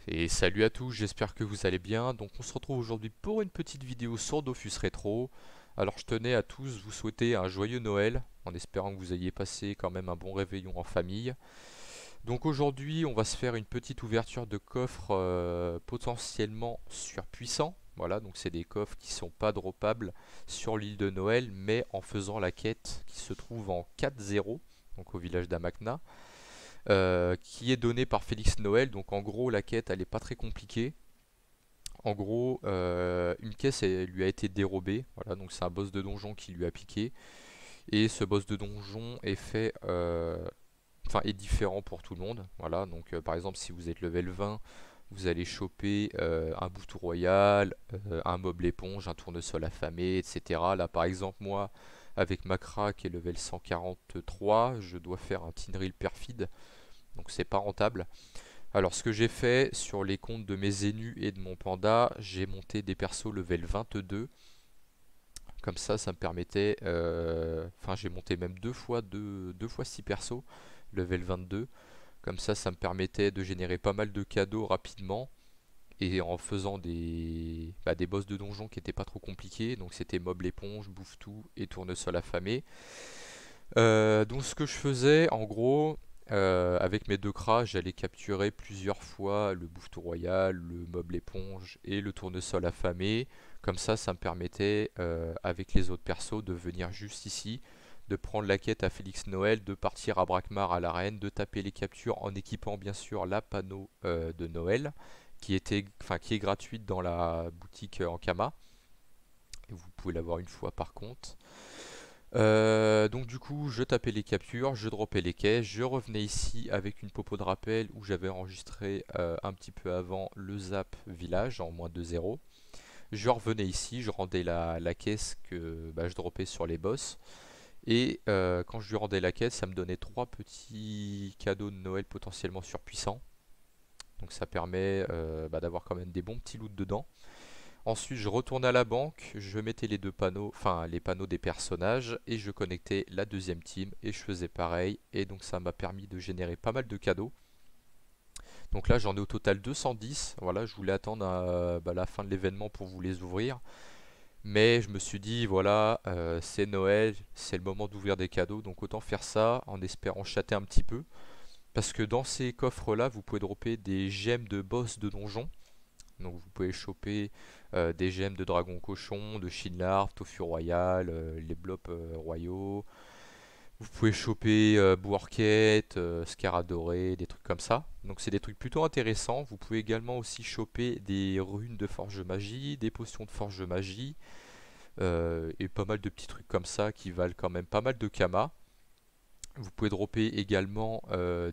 Et salut à tous, j'espère que vous allez bien. Donc on se retrouve aujourd'hui pour une petite vidéo sur Dofus Rétro. Alors je tenais à tous vous souhaiter un joyeux Noël, en espérant que vous ayez passé quand même un bon réveillon en famille. Donc aujourd'hui on va se faire une petite ouverture de coffres potentiellement surpuissants. Voilà, donc c'est des coffres qui sont pas droppables sur l'île de Noël, mais en faisant la quête qui se trouve en 4-0, donc au village d'Amakna, qui est donnée par Félix Noël. Donc en gros la quête elle est pas très compliquée. En gros, une caisse lui a été dérobée. Voilà, donc c'est un boss de donjon qui lui a piqué. Et ce boss de donjon est fait, enfin est différent pour tout le monde. Voilà, donc par exemple si vous êtes level 20, vous allez choper un bouton royal, un mob éponge, un tournesol affamé, etc. Là par exemple moi, avec Macra qui est level 143, je dois faire un Tinril perfide. Donc c'est pas rentable. Alors ce que j'ai fait sur les comptes de mes Zénus et de mon Panda, j'ai monté des persos level 22. Comme ça me permettait... Enfin j'ai monté même deux fois 6 persos, level 22. Comme ça me permettait de générer pas mal de cadeaux rapidement. Et en faisant des boss de donjon qui étaient pas trop compliqués. Donc c'était mob l'éponge, bouffe tout et tournesol affamé. Donc ce que je faisais en gros, avec mes deux cras, j'allais capturer plusieurs fois le bouffeton royal, le mob l'éponge et le tournesol affamé. Comme ça me permettait, avec les autres persos, de venir juste ici, de prendre la quête à Félix Noël, de partir à Brakmar à l'arène, de taper les captures en équipant bien sûr la panneau de Noël, qui est gratuite dans la boutique Ankama. Et vous pouvez l'avoir une fois par contre. Donc du coup, je tapais les captures, je dropais les caisses, je revenais ici avec une popo de rappel où j'avais enregistré un petit peu avant le zap village en moins de 0. Je revenais ici, je rendais la caisse que je dropais sur les boss. Et quand je lui rendais la caisse, ça me donnait trois petits cadeaux de Noël potentiellement surpuissants. Donc ça permet d'avoir quand même des bons petits loots dedans. Ensuite, je retournais à la banque, je mettais les deux panneaux, enfin les panneaux des personnages, et je connectais la deuxième team, et je faisais pareil. Et donc ça m'a permis de générer pas mal de cadeaux. Donc là, j'en ai au total 210. Voilà, je voulais attendre la fin de l'événement pour vous les ouvrir. Mais je me suis dit, voilà, c'est Noël, c'est le moment d'ouvrir des cadeaux, donc autant faire ça en espérant chatter un petit peu. Parce que dans ces coffres-là, vous pouvez dropper des gemmes de boss de donjon. Donc vous pouvez choper des gemmes de dragon cochon, de Shinlarv, Tofu royal, les blobs royaux. Vous pouvez choper Bourquette, Scarab doré, des trucs comme ça. Donc c'est des trucs plutôt intéressants. Vous pouvez également aussi choper des runes de forge magie, des potions de forge magie, et pas mal de petits trucs comme ça qui valent quand même pas mal de kama. Vous pouvez dropper également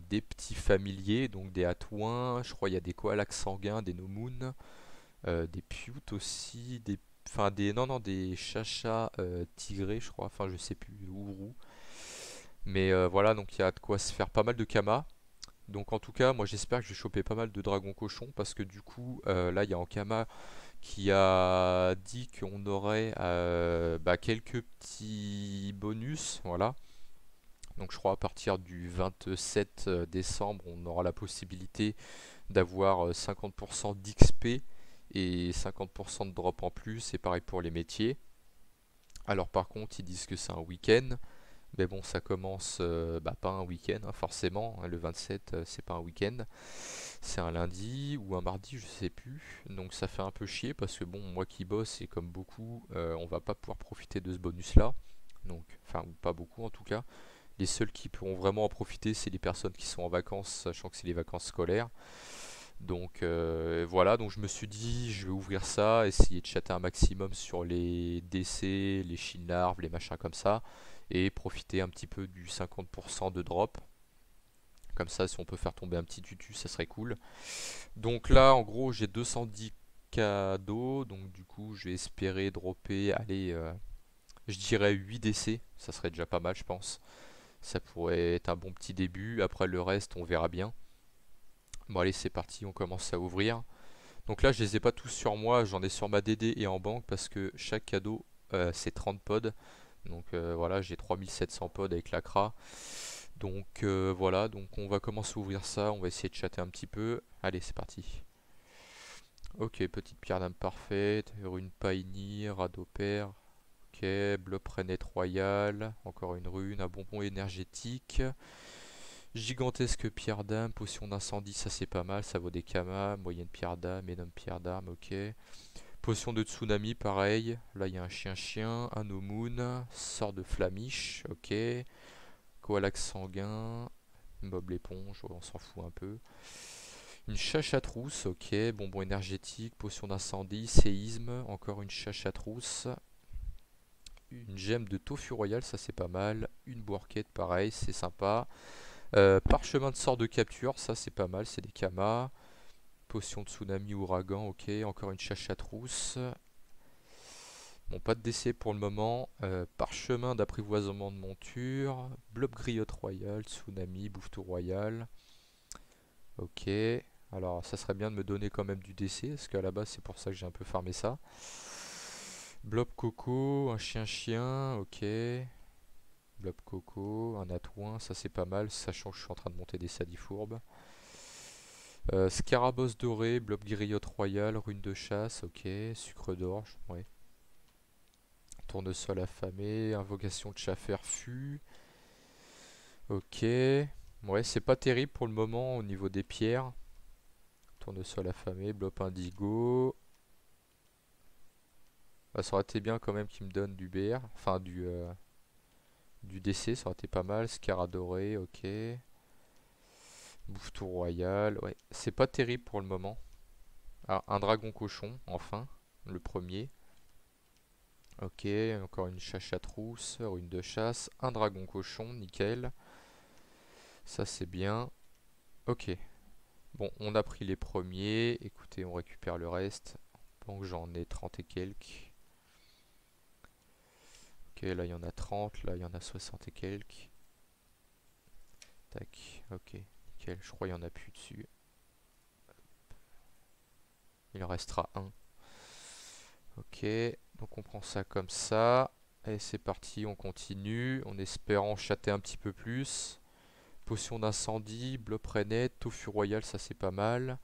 des petits familiers, donc des Hatouins, je crois il y a des Koalax sanguins, des Nomoun, des pioutes aussi, des chachas tigrés, je crois, enfin je sais plus, ourou. Mais voilà, donc il y a de quoi se faire pas mal de kama. Donc en tout cas, moi j'espère que je vais choper pas mal de dragons cochons parce que du coup, là il y a Ankama qui a dit qu'on aurait quelques petits bonus, voilà. Donc je crois à partir du 27 décembre, on aura la possibilité d'avoir 50% d'XP et 50% de drop en plus, et pareil pour les métiers. Alors par contre, ils disent que c'est un week-end, mais bon, ça commence pas un week-end hein, forcément, hein, le 27 c'est pas un week-end, c'est un lundi ou un mardi, je sais plus, donc ça fait un peu chier parce que bon, moi qui bosse et comme beaucoup, on va pas pouvoir profiter de ce bonus là, donc, enfin, ou pas beaucoup en tout cas. Les seuls qui pourront vraiment en profiter, c'est les personnes qui sont en vacances, sachant que c'est les vacances scolaires. Donc voilà, donc je me suis dit, je vais ouvrir ça, essayer de chatter un maximum sur les DC, les Shinlarves, les machins comme ça, et profiter un petit peu du 50% de drop. Comme ça, si on peut faire tomber un petit tutu, ça serait cool. Donc là, en gros, j'ai 210 cadeaux, donc du coup, je vais espérer dropper, allez, je dirais 8 DC, ça serait déjà pas mal, je pense. Ça pourrait être un bon petit début, après le reste, on verra bien. Bon allez, c'est parti, on commence à ouvrir. Donc là, je les ai pas tous sur moi, j'en ai sur ma DD et en banque parce que chaque cadeau c'est 30 pods. Donc voilà, j'ai 3700 pods avec l'ACRA. Donc voilà, donc on va commencer à ouvrir ça, on va essayer de chatter un petit peu. Allez, c'est parti. Ok, petite pierre d'âme parfaite, rune Paini, radeau père. Ok, blob Renette royal, encore une rune, un bonbon énergétique. Gigantesque pierre d'âme, potion d'incendie, ça c'est pas mal, ça vaut des kamas. Moyenne pierre d'âme, énorme pierre d'âme, ok. Potion de tsunami, pareil. Là il y a un chien-chien, un Omoon, sort de flamiche, ok. Koalax sanguin, mob l'éponge, on s'en fout un peu. Une chachatrousse, ok. Bonbon énergétique, potion d'incendie, séisme, encore une chachatrousse. Une gemme de tofu royal, ça c'est pas mal. Une bourquette, pareil, c'est sympa. Parchemin de sort de capture, ça c'est pas mal, c'est des kamas. Potion de tsunami ouragan, ok. Encore une chachatrousse. Bon, pas de décès pour le moment. Parchemin d'apprivoisement de monture. Blob griotte royal, tsunami, bouffetou royal. Ok. Alors, ça serait bien de me donner quand même du décès, parce qu'à la base, c'est pour ça que j'ai un peu farmé ça. Blob coco, un chien-chien, ok. Blob coco, un atouin, ça c'est pas mal, sachant que je suis en train de monter des sadifourbes. Scarabosse doré, blob griotte royal, rune de chasse, ok. Sucre d'orge, ouais. Tournesol affamé, invocation de chat ferfu. Ok. Ouais, c'est pas terrible pour le moment au niveau des pierres. Tournesol affamé, blob indigo. Bah, ça aurait été bien quand même qu'il me donne du BR. Enfin, du DC, ça aurait été pas mal. Scaradoré, ok. Bouffetou royal, ouais. C'est pas terrible pour le moment. Ah, un dragon cochon, enfin. Le premier. Ok, encore une chachatrousse, rune de chasse. Un dragon cochon, nickel. Ça, c'est bien. Ok. Bon, on a pris les premiers. Écoutez, on récupère le reste. Donc j'en ai 30 et quelques. Ok, là il y en a 30, là il y en a 60 et quelques. Tac, ok, nickel. Je crois qu'il n'y en a plus dessus. Il en restera un. Ok, donc on prend ça comme ça. Et c'est parti, on continue. En espérant chatter un petit peu plus. Potion d'incendie, blob renette, tofu royal, ça c'est pas mal.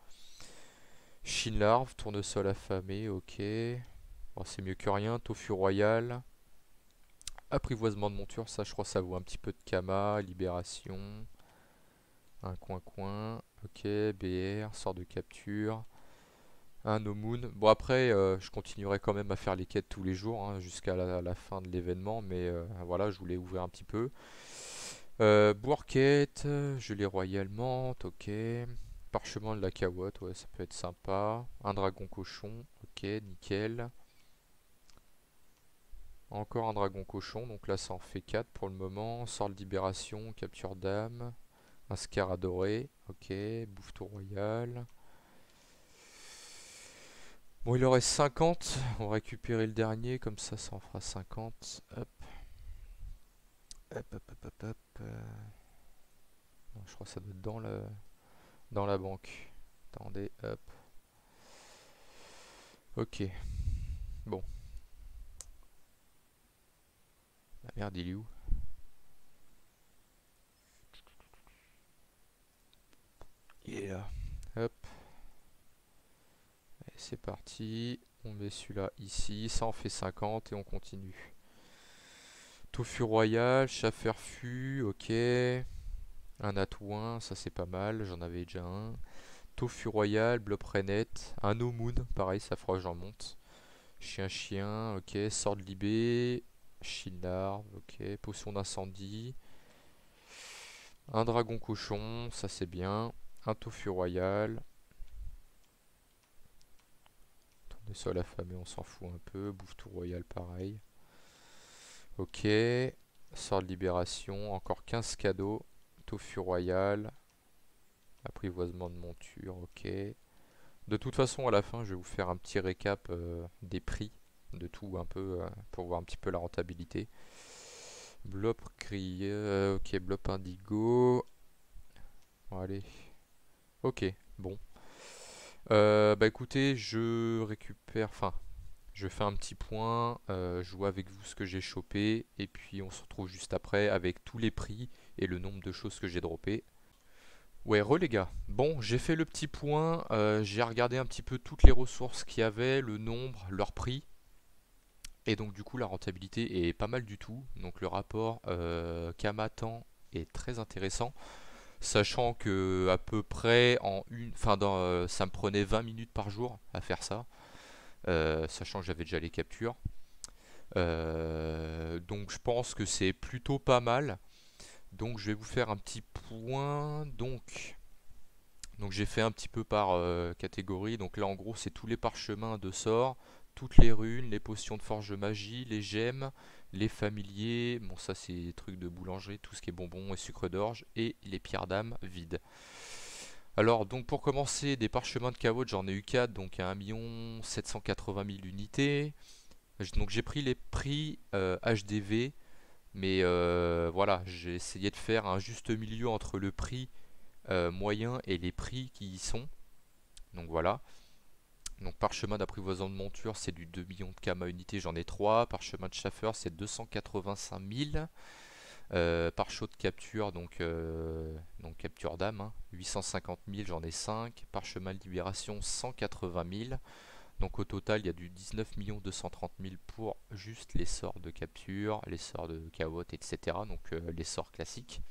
Chine larve, tournesol affamé, ok. Bon, c'est mieux que rien. Tofu royal. Apprivoisement de monture, ça je crois ça vaut un petit peu de kama. Libération. Un coin-coin. Ok, BR, sort de capture. Un no moon. Bon après, je continuerai quand même à faire les quêtes tous les jours hein, jusqu'à la fin de l'événement. Mais voilà, je voulais ouvrir un petit peu. Bourquette, gelée royale menthe, ok. Parchemin de la cawotte, ouais, ça peut être sympa. Un dragon cochon, ok, nickel. Encore un dragon cochon, donc là ça en fait 4 pour le moment. Sort de libération, capture d'âme. Un scaradoré, ok. Bouffetou royal. Bon, il en reste 50. On va récupérer le dernier, comme ça en fera 50. Hop. Hop, hop, hop, hop, hop. Non, je crois que ça doit être dans la banque. Attendez, hop. Ok. Bon. La merde, il est où? Il est là. Hop. C'est parti. On met celui-là ici. Ça en fait 50 et on continue. Tofu royal, chat ferfu, ok. Un atouin, ça c'est pas mal. J'en avais déjà un. Tofu royal, blob renette. Un no moon, pareil, ça fera que j'en monte. Chien-chien, ok. Sort de libé. Chine-larve, ok. Potion d'incendie. Un dragon cochon, ça c'est bien. Un tofu royal. Tournesol affamé, on s'en fout un peu. Bouffetou royal, pareil. Ok. Sort de libération. Encore 15 cadeaux. Tofu royal. Apprivoisement de monture, ok. De toute façon, à la fin, je vais vous faire un petit récap des prix de tout un peu pour voir un petit peu la rentabilité. Blob grillé, ok, blob indigo. Bon, allez. Ok, bon. Bah écoutez, je récupère, enfin, je fais un petit point, je vois avec vous ce que j'ai chopé, et puis on se retrouve juste après avec tous les prix et le nombre de choses que j'ai droppé. Ouais, les gars. Bon, j'ai fait le petit point, j'ai regardé un petit peu toutes les ressources qu'il y avait, le nombre, leur prix, et donc du coup la rentabilité est pas mal du tout. Donc le rapport Kama-temps est très intéressant, sachant que à peu près ça me prenait 20 minutes par jour à faire ça, sachant que j'avais déjà les captures. Donc je pense que c'est plutôt pas mal. Donc je vais vous faire un petit point. Donc j'ai fait un petit peu par catégorie. Donc là en gros c'est tous les parchemins de sort, toutes les runes, les potions de forge magie, les gemmes, les familiers. Bon ça c'est des trucs de boulangerie, tout ce qui est bonbons et sucre d'orge et les pierres d'âme vides. Alors donc pour commencer des parchemins de Kawot j'en ai eu 4 donc à 1 780 000 unités. Donc j'ai pris les prix HDV mais voilà j'ai essayé de faire un juste milieu entre le prix moyen et les prix qui y sont. Donc voilà. Donc parchemin d'apprivoisement de monture, c'est du 2 millions de kama unité, j'en ai 3. Parchemin de chaffeur, c'est 285 000. Pare-chaud de capture, donc capture d'âme, hein, 850 000, j'en ai 5. Parchemin de libération, 180 000. Donc au total, il y a du 19 230 000 pour juste les sorts de capture, les sorts de Kawot, etc. Donc les sorts classiques.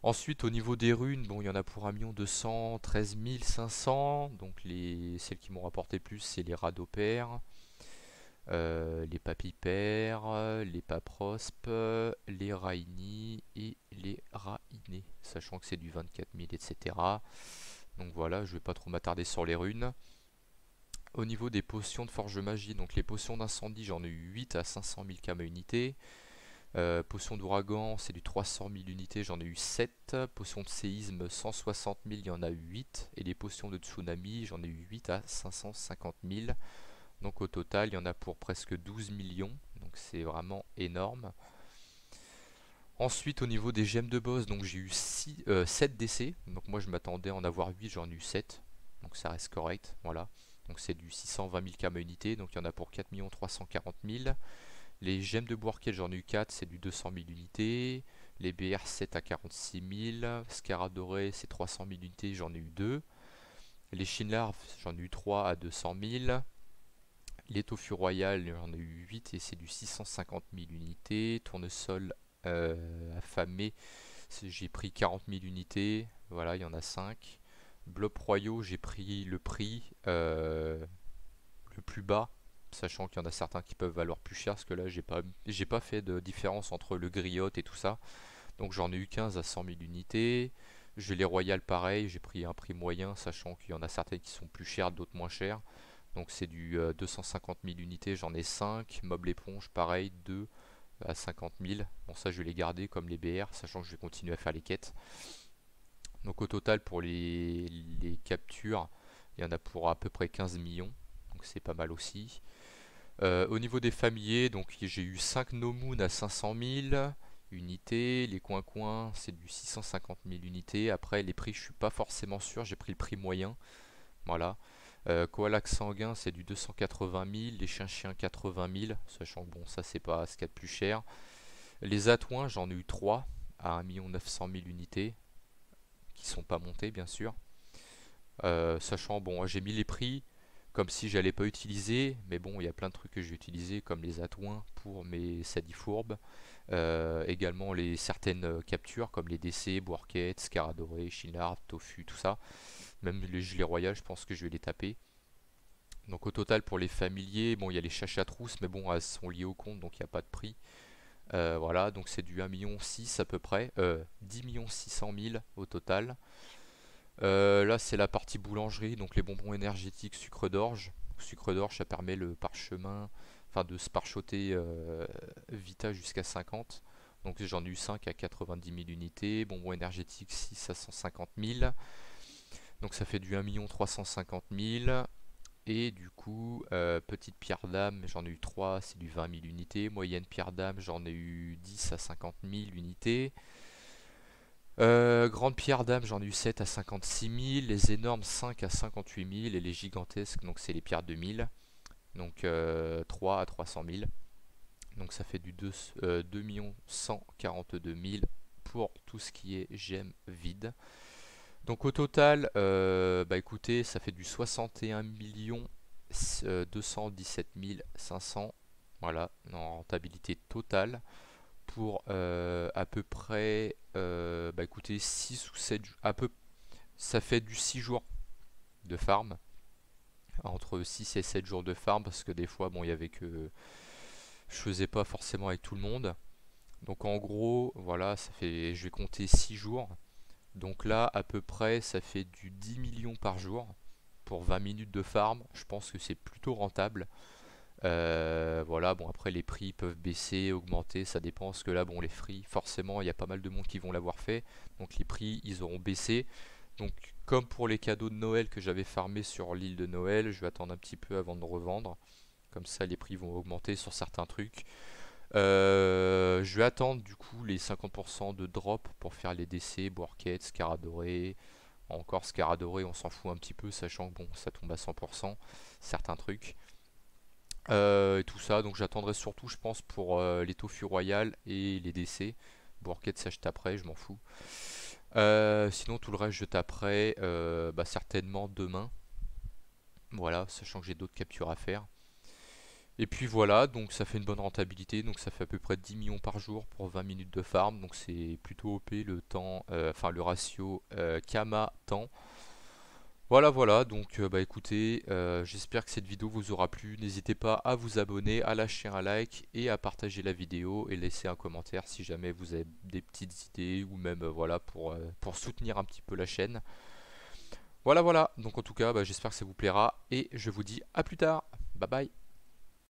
Ensuite, au niveau des runes, bon, il y en a pour 1 213 500. Donc, celles qui m'ont rapporté plus, c'est les Radopères, les Papipères, les Paprosp, les Raini et les Rainés. Sachant que c'est du 24 000, etc. Donc voilà, je ne vais pas trop m'attarder sur les runes. Au niveau des potions de forge magie, donc les potions d'incendie, j'en ai eu 8 à 500 000 kama unité. Potion d'ouragan, c'est du 300 000 unités, j'en ai eu 7. Potion de séisme, 160 000, il y en a eu 8. Et les potions de tsunami, j'en ai eu 8 à 550 000. Donc au total, il y en a pour presque 12 millions. Donc c'est vraiment énorme. Ensuite, au niveau des gemmes de boss, donc j'ai eu 7 décès. Donc moi je m'attendais à en avoir 8, j'en ai eu 7. Donc ça reste correct, voilà. Donc c'est du 620 000 kama unité, donc il y en a pour 4 340 000. Les gemmes de Bourquet, j'en ai eu 4, c'est du 200 000 unités. Les BR 7 à 46 000. Scarab doré, c'est 300 000 unités, j'en ai eu 2. Les Chinlarves, j'en ai eu 3 à 200 000. Les Tofu Royal, j'en ai eu 8 et c'est du 650 000 unités. Tournesol affamé, j'ai pris 40 000 unités. Voilà, il y en a 5. Blob Royaux, j'ai pris le prix le plus bas, sachant qu'il y en a certains qui peuvent valoir plus cher, parce que là j'ai pas fait de différence entre le griotte et tout ça. Donc j'en ai eu 15 à 100 000 unités. J'ai les royales pareil, j'ai pris un prix moyen, sachant qu'il y en a certaines qui sont plus chères, d'autres moins chères. Donc c'est du 250 000 unités, j'en ai 5. Mob éponge pareil, 2 à 50 000. Bon ça je vais les garder comme les BR, sachant que je vais continuer à faire les quêtes. Donc au total pour les captures, il y en a pour à peu près 15 millions. Donc c'est pas mal aussi. Au niveau des familiers, donc j'ai eu 5 Nomoon à 500 000 unités. Les coins-coins, c'est du 650 000 unités. Après, les prix, je suis pas forcément sûr. J'ai pris le prix moyen. Voilà. Koalak sanguin, c'est du 280 000. Les chiens-chiens, 80 000. Sachant que bon, ça, c'est pas ce qu'il y a de plus cher. Les atouins, j'en ai eu 3 à 1 900 000 unités. Qui sont pas montés, bien sûr. Sachant, bon, j'ai mis les prix comme si j'allais pas utiliser, mais bon, il y a plein de trucs que j'ai utilisé comme les atouins pour mes sadifourbes, également les certaines captures comme les DC, Bourquette, Scaradoré, Chinard, Tofu, tout ça. Même les gelées royales, je pense que je vais les taper. Donc au total pour les familiers, bon il y a les chachatrousses, mais bon elles sont liées au compte donc il n'y a pas de prix. Voilà, donc c'est du 1,6 million à peu près, 10 600 000 au total. Là, c'est la partie boulangerie, donc les bonbons énergétiques sucre d'orge. Sucre d'orge, ça permet le parchemin, enfin de se parchoter Vita jusqu'à 50. Donc j'en ai eu 5 à 90 000 unités. Bonbons énergétiques 6 à 150 000. Donc ça fait du 1 350 000. Et du coup, petite pierre d'âme, j'en ai eu 3, c'est du 20 000 unités. Moyenne pierre d'âme, j'en ai eu 10 à 50 000 unités. Grande pierre d'âme, j'en ai eu 7 à 56 000, les énormes 5 à 58 000 et les gigantesques, donc c'est les pierres de 1000, donc 3 à 300 000. Donc ça fait du 2 142 000 pour tout ce qui est gemmes vides. Donc au total, bah écoutez, ça fait du 61 217 500, voilà, en rentabilité totale, pour à peu près, bah écoutez, 6 ou 7 à peu, ça fait du 6 jours de farm, entre 6 et 7 jours de farm, parce que des fois, bon, il y avait que, je faisais pas forcément avec tout le monde. Donc en gros, voilà, ça fait, je vais compter 6 jours. Donc là, à peu près, ça fait du 10 millions par jour pour 20 minutes de farm. Je pense que c'est plutôt rentable. Voilà, bon après les prix peuvent baisser, augmenter, ça dépend. Parce que là, bon, les free, forcément, il y a pas mal de monde qui vont l'avoir fait. Donc les prix, ils auront baissé. Donc comme pour les cadeaux de Noël que j'avais farmé sur l'île de Noël, je vais attendre un petit peu avant de revendre. Comme ça, les prix vont augmenter sur certains trucs. Je vais attendre du coup les 50% de drop pour faire les DC, Bourquette, Scaradoré. Encore Scaradoré, on s'en fout un petit peu, sachant que bon, ça tombe à 100%, certains trucs. Et tout ça, donc j'attendrai surtout, je pense, pour les Tofu Royal et les DC. Bourquette, ça je taperai, je m'en fous. Sinon, tout le reste, je taperai bah, certainement demain. Voilà, sachant que j'ai d'autres captures à faire. Et puis voilà, donc ça fait une bonne rentabilité, donc ça fait à peu près 10 millions par jour pour 20 minutes de farm, donc c'est plutôt OP le temps, enfin le ratio Kama temps. Voilà, voilà, donc bah écoutez, j'espère que cette vidéo vous aura plu. N'hésitez pas à vous abonner, à lâcher un like et à partager la vidéo et laisser un commentaire si jamais vous avez des petites idées ou même voilà pour soutenir un petit peu la chaîne. Voilà, voilà, donc en tout cas, bah, j'espère que ça vous plaira et je vous dis à plus tard. Bye bye.